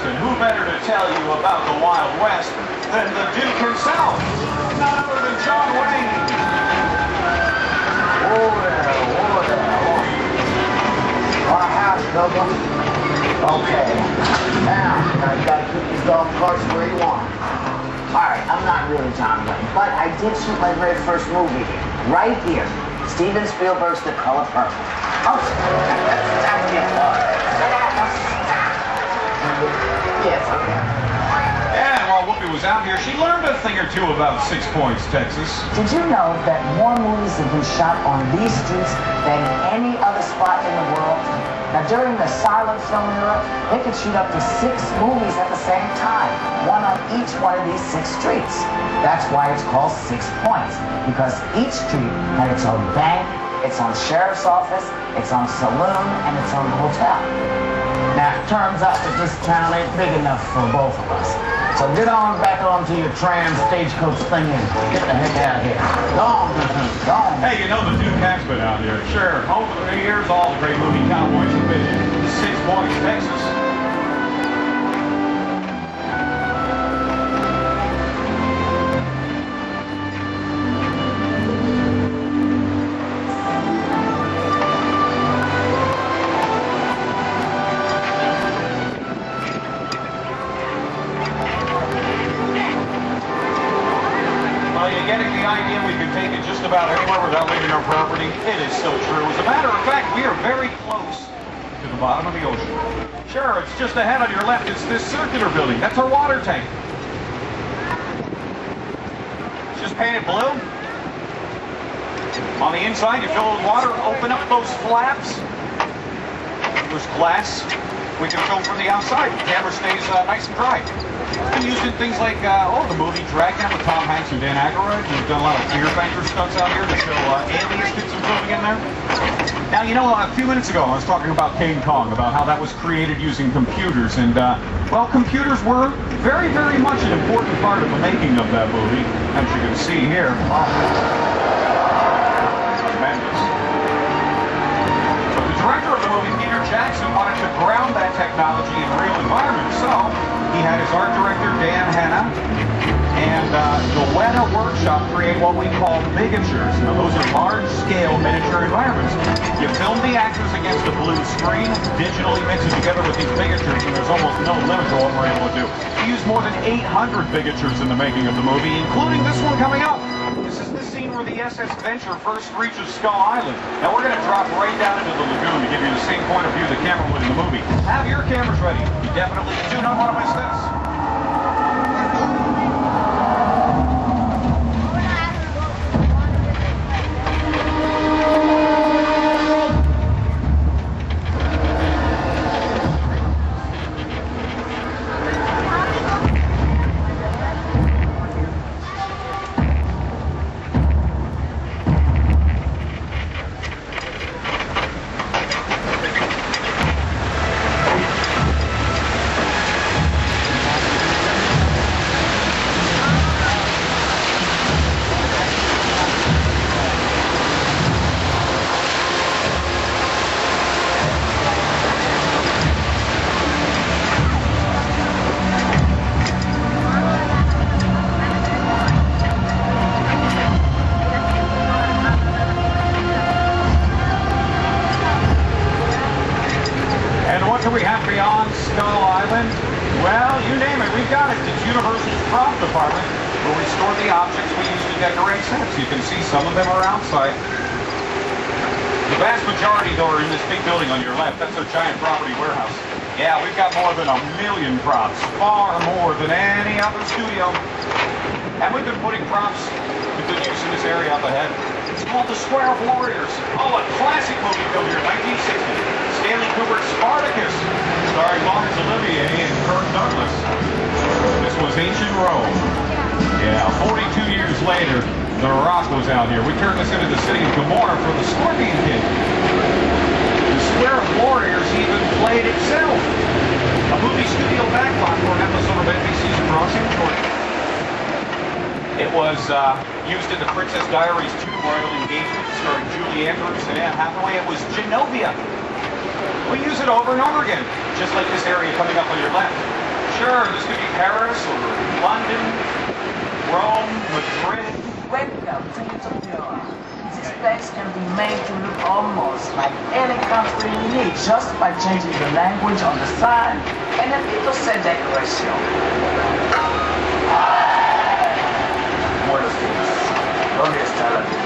and who better to tell you about the Wild West than the Duke himself, none other than John Wayne. Oh there. Want a house, Douglas? Okay. Now, you gotta keep these golf carts where you want. Alright, I'm not really John Wayne, but I did shoot my very first movie here. Right here. Steven Spielberg's The Color Purple. Oh, that's it. Yes, okay. And while Whoopi was out here, she learned a thing or two about 6 Points, Texas. Did you know that more movies have been shot on these streets than any other spot in the world? Now, during the silent film era, they could shoot up to 6 movies at the same time, one on each one of these 6 streets. That's why it's called 6 Points, because each street had its own bank, its own sheriff's office, its own saloon, and its own hotel. Now, it turns out that this town ain't big enough for both of us. So get on back onto your tram stagecoach thing and get the heck out of here. Go on. Hey, you know the Duke has been out here. Sure, over the years, all the great movie cowboys have been in 6 Points, Texas. Getting the idea we can take it just about anywhere without leaving our property? It is so true. As a matter of fact, we are very close to the bottom of the ocean. Sure, it's just ahead on your left. It's this circular building. That's our water tank. It's just painted blue. On the inside, you fill it with water. Open up those flaps. There's glass. We can film from the outside. The camera stays nice and dry. It's been used in things like, the movie Dragnet with Tom Hanks and Dan Aykroyd. We've done a lot of fear factor stunts out here to show aliens did some filming in there. Now, you know, a few minutes ago I was talking about King Kong, about how that was created using computers. And, well, computers were very, very much an important part of the making of that movie, as you can see here. Tremendous. So the director of the movie, Peter Jackson, wanted to ground that technology in real environments. So he had his art director, Dan Hanna, and the Weta Workshop create what we call bigatures. Now, those are large-scale miniature environments. You film the actors against a blue screen, digitally mix it together with these bigatures, and there's almost no limit to what we're able to do. We used more than 800 bigatures in the making of the movie, including this one coming up. This is the scene where the SS Venture first reaches Skull Island. Now, we're going to drop right down into the lagoon to give you the same point of view the camera would in the movie. Have your cameras ready. You definitely do not want to miss this. We have beyond Skull Island? Well, you name it, we've got it. It's Universal's prop department, where we store the objects we use to decorate sets. You can see some of them are outside. The vast majority, though, are in this big building on your left. That's our giant property warehouse. Yeah, we've got more than 1 million props, far more than any other studio. And we've been putting props to good use in this area up ahead. It's called The Square of Warriors. Oh, a classic movie filmed here, 1960. Stanley Kubrick's Spartacus, starring Laurence Olivier and Kirk Douglas. This was ancient Rome. Yeah, 42 years later, The Rock was out here. We turned this into the city of Gomorrah for the Scorpion King. The Square of Warriors even played itself. A movie studio backlot for an episode of NBC's Crossing Jordan. It was used in The Princess Diaries 2 Royal Engagement, starring Julie Andrews and Anne Hathaway. It was Genovia. We use it over and over again, just like this area coming up on your left. Sure, this could be Paris or London, Rome, Madrid. Welcome to Utopia. This place can be made to look almost like any country you need just by changing the language on the sign and a little set decoration. Buenos días. ¿Dónde está la